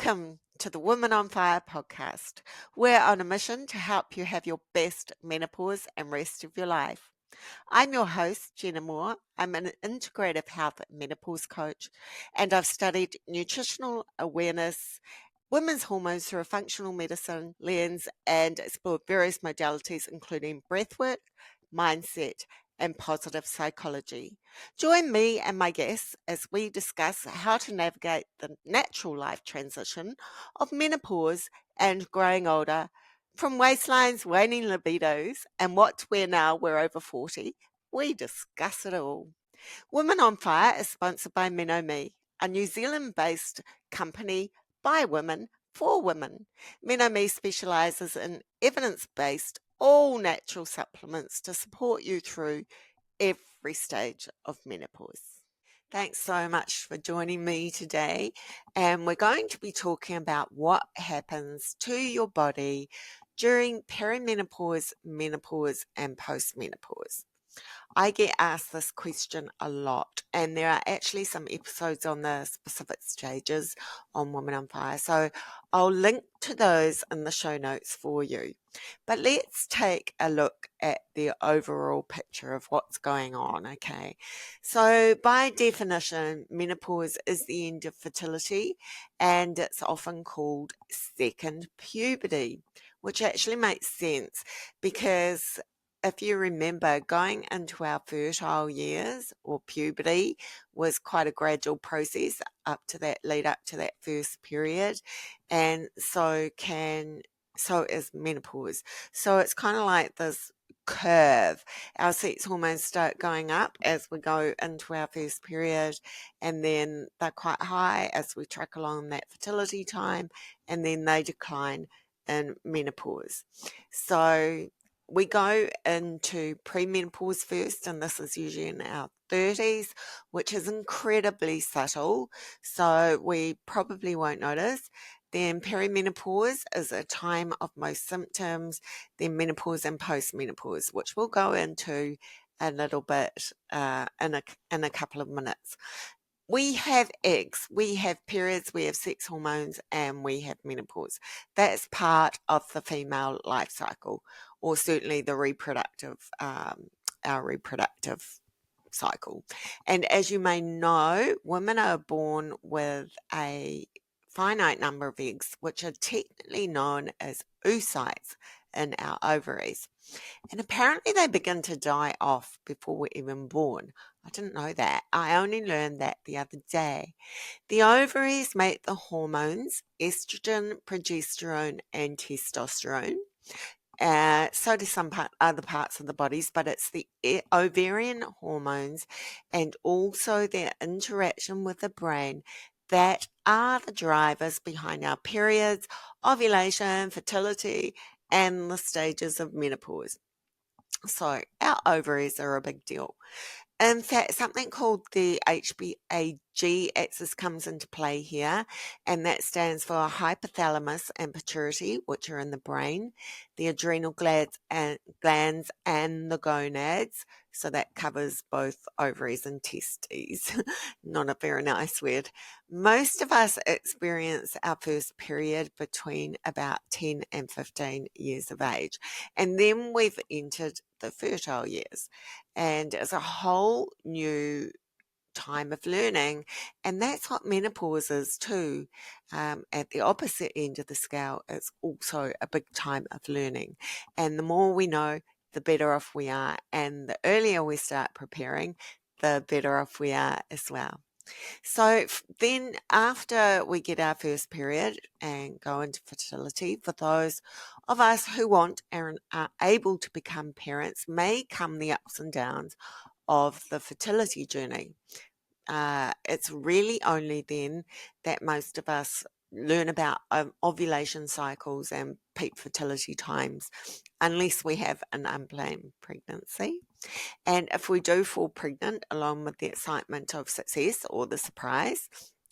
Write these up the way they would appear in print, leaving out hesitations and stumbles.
Welcome to the Women on Fire podcast. We're on a mission to help you have your best menopause and rest of your life. I'm your host, Jenna Moore. I'm an integrative health menopause coach, and I've studied nutritional awareness, women's hormones through a functional medicine lens, and explored various modalities, including breathwork, mindset, and positive psychology. Join me and my guests as we discuss how to navigate the natural life transition of menopause and growing older, from waistlines, waning libidos, and what to wear now we're over 40. We discuss it all. Women on Fire is sponsored by MenoMe, a New Zealand-based company by women for women. MenoMe specialises in evidence-based, all-natural supplements to support you through every stage of menopause. Thanks so much for joining me today. And we're going to be talking about what happens to your body during perimenopause, menopause, and postmenopause. I get asked this question a lot, and there are actually some episodes on the specific stages on Women on Fire. So I'll link to those in the show notes for you. But let's take a look at the overall picture of what's going on, okay? So by definition, menopause is the end of fertility, and it's often called second puberty, which actually makes sense because if you remember, going into our fertile years or puberty was quite a gradual process up to that lead up to that first period, and so is menopause. So it's kind of like this curve. Our sex hormones start going up as we go into our first period, and then they're quite high as we track along that fertility time, and then they decline in menopause. So we go into premenopause first, and this is usually in our 30s, which is incredibly subtle, so we probably won't notice. Then perimenopause is a time of most symptoms, then menopause and postmenopause, which we'll go into a little bit in a couple of minutes. We have eggs, we have periods, we have sex hormones, and we have menopause. That's part of the female life cycle, or certainly the our reproductive cycle. And as you may know, women are born with a finite number of eggs, which are technically known as oocytes in our ovaries. And apparently they begin to die off before we're even born. I didn't know that. I only learned that the other day. The ovaries make the hormones estrogen, progesterone, and testosterone. So do some other parts of the bodies, but it's the ovarian hormones and also their interaction with the brain that are the drivers behind our periods, ovulation, fertility, and the stages of menopause. So our ovaries are a big deal. In fact, something called the HPAG axis comes into play here, and that stands for hypothalamus and pituitary, which are in the brain, the adrenal glands and the gonads. So that covers both ovaries and testes. Not a very nice word. Most of us experience our first period between about 10 and 15 years of age, and then we've entered the fertile years. And it's a whole new time of learning, and that's what menopause is too. At the opposite end of the scale, it's also a big time of learning, and the more we know, the better off we are, and the earlier we start preparing, the better off we are as well. So then after we get our first period and go into fertility, for those of us who want and are able to become parents, may come the ups and downs of the fertility journey. It's really only then that most of us learn about ovulation cycles and peak fertility times, unless we have an unplanned pregnancy. And if we do fall pregnant, along with the excitement of success or the surprise,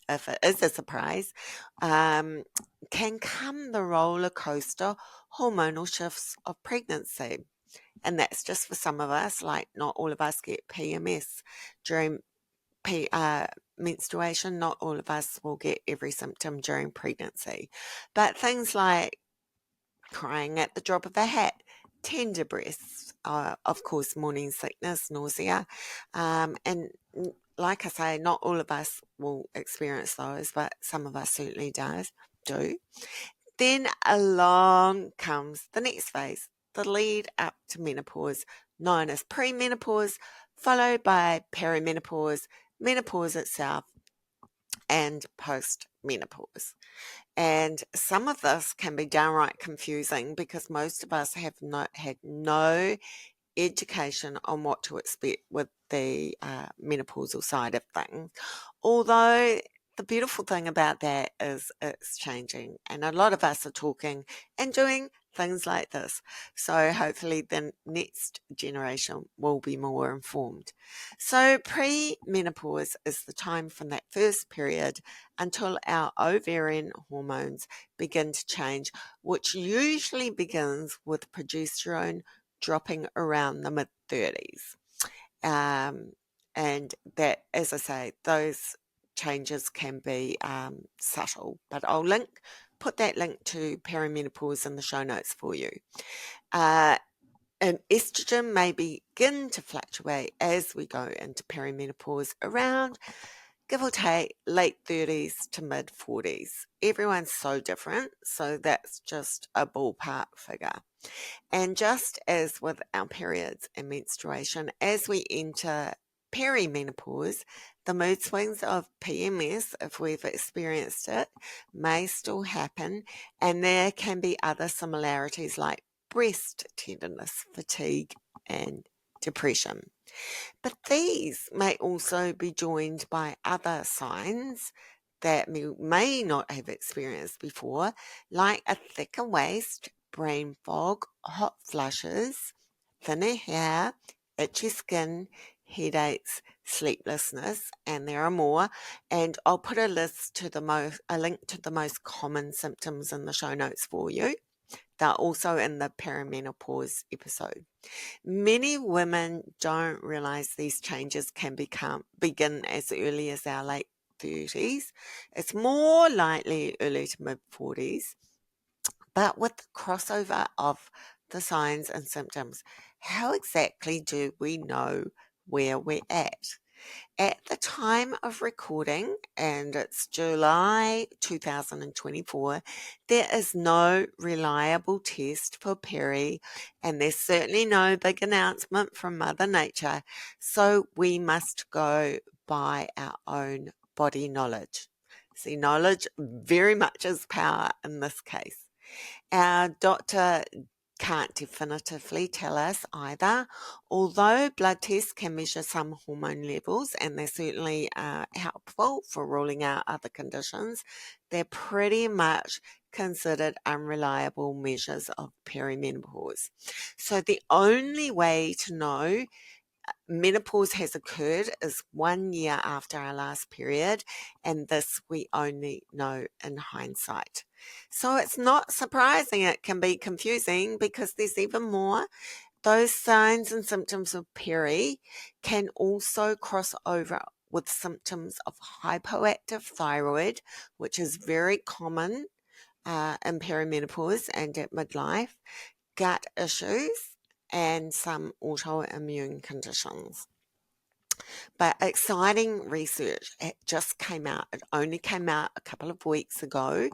if it is a surprise, can come the roller coaster hormonal shifts of pregnancy. And that's just for some of us, like not all of us get PMS during menstruation. Not all of us will get every symptom during pregnancy, but things like crying at the drop of a hat, tender breasts, of course, morning sickness, nausea, and like I say, not all of us will experience those, but some of us certainly do. Then along comes the next phase, the lead up to menopause, known as premenopause, followed by perimenopause, menopause itself, and postmenopause. And some of this can be downright confusing because most of us have had no education on what to expect with the menopausal side of things. Although the beautiful thing about that is it's changing, and a lot of us are talking and doing things like this. So hopefully the next generation will be more informed. So premenopause is the time from that first period until our ovarian hormones begin to change, which usually begins with progesterone dropping around the mid 30s. And that, as I say, those changes can be subtle, but I'll put that link to perimenopause in the show notes for you. And estrogen may begin to fluctuate as we go into perimenopause around, give or take, late 30s to mid 40s. Everyone's so different, so that's just a ballpark figure. And just as with our periods and menstruation, as we enter perimenopause, the mood swings of PMS, if we've experienced it, may still happen, and there can be other similarities like breast tenderness, fatigue, and depression. But these may also be joined by other signs that we may not have experienced before, like a thicker waist, brain fog, hot flushes, thinner hair, itchy skin, headaches, sleeplessness, and there are more. And I'll put a link to the most common symptoms in the show notes for you. They're also in the perimenopause episode. Many women don't realize these changes can begin as early as our late 30s. It's more likely early to mid 40s. But with the crossover of the signs and symptoms, how exactly do we know where we're at? At the time of recording, and it's July 2024, there is no reliable test for peri, and there's certainly no big announcement from Mother Nature, so we must go by our own body knowledge. See, knowledge very much is power in this case. Our doctor can't definitively tell us either, although blood tests can measure some hormone levels and they're certainly helpful for ruling out other conditions. They're pretty much considered unreliable measures of perimenopause. So the only way to know menopause has occurred is 1 year after our last period, and this we only know in hindsight. So it's not surprising it can be confusing because there's even more. Those signs and symptoms of peri can also cross over with symptoms of hypoactive thyroid, which is very common in perimenopause and at midlife, gut issues, and some autoimmune conditions. But exciting research, it just came out. It only came out a couple of weeks ago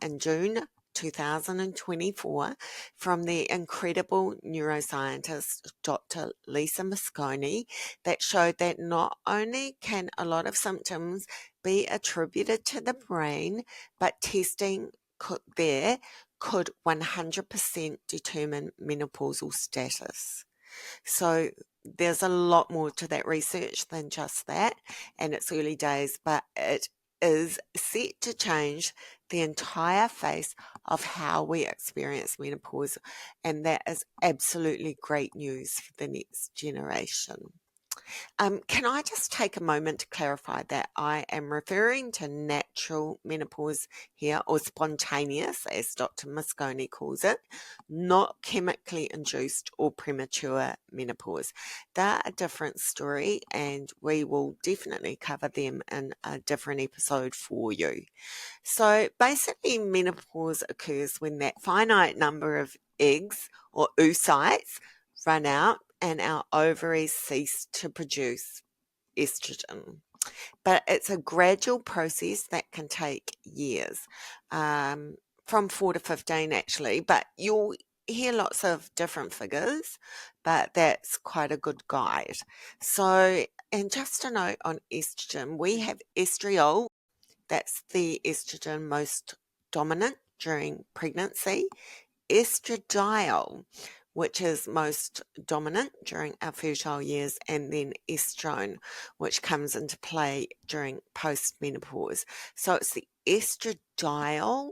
in June 2024 from the incredible neuroscientist Dr. Lisa Mosconi that showed that not only can a lot of symptoms be attributed to the brain, but testing could 100% determine menopausal status. So there's a lot more to that research than just that, and it's early days, but it is set to change the entire face of how we experience menopause, and that is absolutely great news for the next generation. Can I just take a moment to clarify that I am referring to natural menopause here, or spontaneous, as Dr. Mosconi calls it, not chemically induced or premature menopause. They're a different story, and we will definitely cover them in a different episode for you. So basically, menopause occurs when that finite number of eggs or oocytes run out and our ovaries cease to produce estrogen. But it's a gradual process that can take years, from 4 to 15 actually, but you'll hear lots of different figures, but that's quite a good guide. So, and just a note on estrogen, we have estriol, that's the estrogen most dominant during pregnancy, estradiol, which is most dominant during our fertile years, and then estrone, which comes into play during postmenopause. So it's the estradiol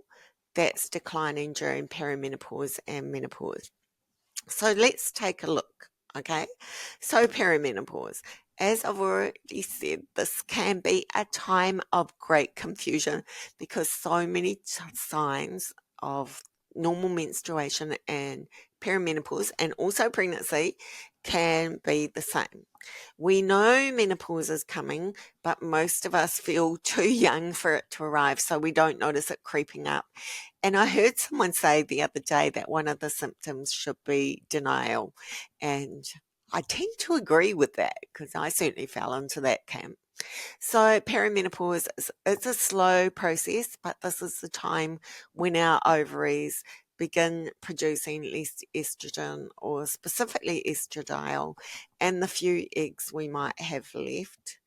that's declining during perimenopause and menopause. So let's take a look, okay? So perimenopause. As I've already said, this can be a time of great confusion because so many signs of normal menstruation and perimenopause and also pregnancy can be the same. We know menopause is coming, but most of us feel too young for it to arrive, so we don't notice it creeping up. And I heard someone say the other day that one of the symptoms should be denial. And I tend to agree with that because I certainly fell into that camp. So perimenopause is it's a slow process, but this is the time when our ovaries begin producing less estrogen, or specifically estradiol, and the few eggs we might have left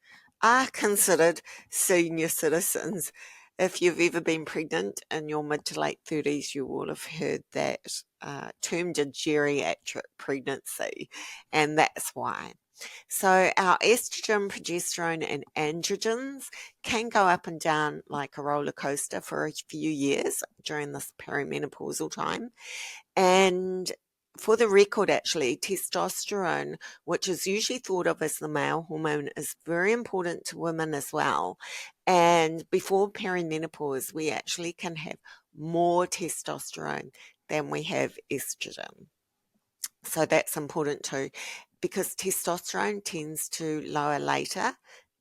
are considered senior citizens. If you've ever been pregnant in your mid to late 30s, you will have heard that termed a geriatric pregnancy, and that's why. So our estrogen, progesterone, and androgens can go up and down like a roller coaster for a few years during this perimenopausal time. And for the record, actually, testosterone, which is usually thought of as the male hormone, is very important to women as well. And before perimenopause, we actually can have more testosterone than we have estrogen. So that's important too, because testosterone tends to lower later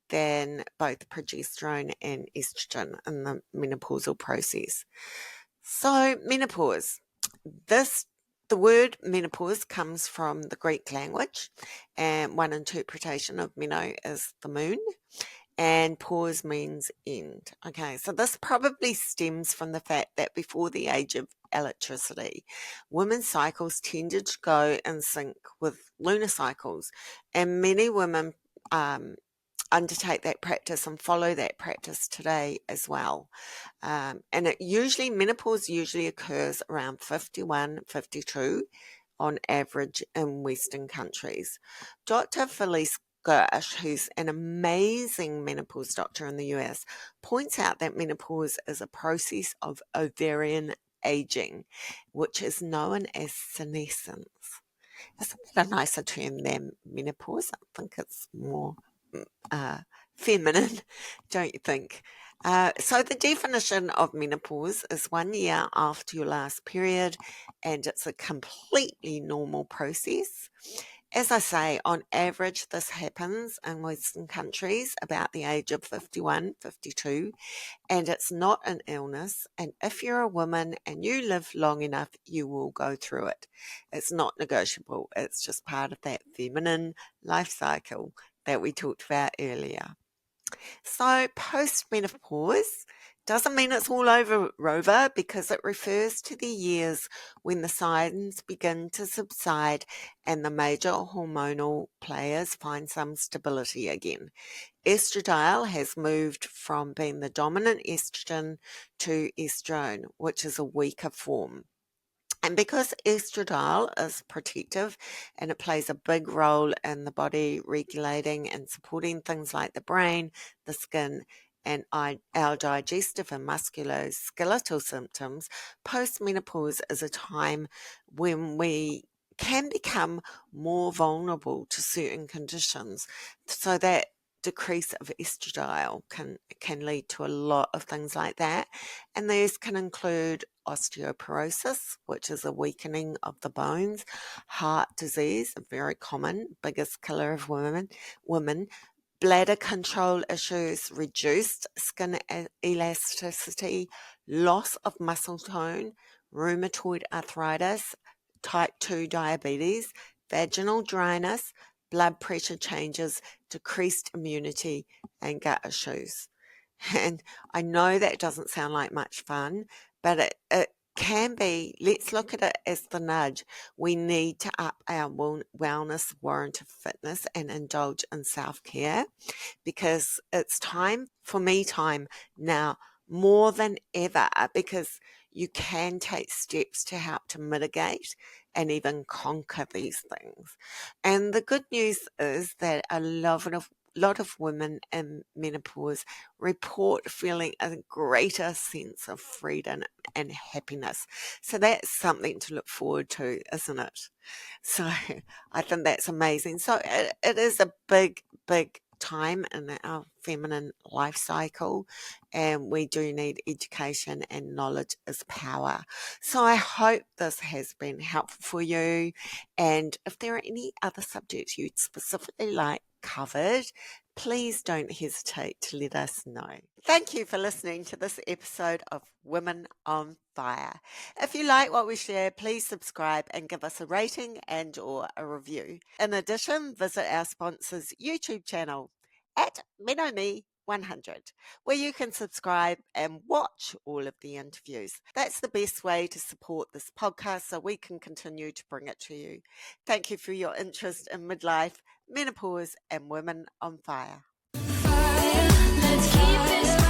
than both progesterone and estrogen in the menopausal process. So menopause. This the word menopause comes from the Greek language, and one interpretation of meno is the moon, and pause means end. Okay, so this probably stems from the fact that before the age of electricity, women's cycles tended to go in sync with lunar cycles, and many women undertake that practice and follow that practice today as well. And menopause usually occurs around 51, 52 on average in Western countries. Dr. Felice Gersh, who's an amazing menopause doctor in the US, points out that menopause is a process of ovarian aging, which is known as senescence. Isn't that a nicer term than menopause? I think it's more uh, feminine, don't you think? So the definition of menopause is 1 year after your last period, and it's a completely normal process. As I say, on average, this happens in Western countries about the age of 51, 52, and it's not an illness. And if you're a woman and you live long enough, you will go through it. It's not negotiable. It's just part of that feminine life cycle that we talked about earlier. So postmenopause doesn't mean it's all over, Rover, because it refers to the years when the signs begin to subside and the major hormonal players find some stability again. Estradiol has moved from being the dominant estrogen to estrone, which is a weaker form. And because estradiol is protective and it plays a big role in the body regulating and supporting things like the brain, the skin, and our digestive and musculoskeletal symptoms, postmenopause is a time when we can become more vulnerable to certain conditions. So that decrease of estradiol can lead to a lot of things like that. And these can include osteoporosis, which is a weakening of the bones, heart disease, a very common, biggest killer of women, bladder control issues, reduced skin elasticity, loss of muscle tone, rheumatoid arthritis, type 2 diabetes, vaginal dryness, blood pressure changes, decreased immunity, and gut issues. And I know that doesn't sound like much fun, but it can be. Let's look at it as the nudge. We need to up our wellness warrant of fitness and indulge in self-care, because it's time for me time now more than ever, because you can take steps to help to mitigate and even conquer these things. And the good news is that a lot of women in menopause report feeling a greater sense of freedom and happiness. So that's something to look forward to, isn't it? So I think that's amazing. So it is a big time in our feminine life cycle, and we do need education, and knowledge is power. So I hope this has been helpful for you. And if there are any other subjects you'd specifically like covered, please don't hesitate to let us know. Thank you for listening to this episode of Women on Fire. If you like what we share, please subscribe and give us a rating and or a review. In addition, visit our sponsor's YouTube channel at MenoMe 100, where you can subscribe and watch all of the interviews. That's the best way to support this podcast so we can continue to bring it to you. Thank you for your interest in midlife, menopause, and Women on Fire. Let's keep this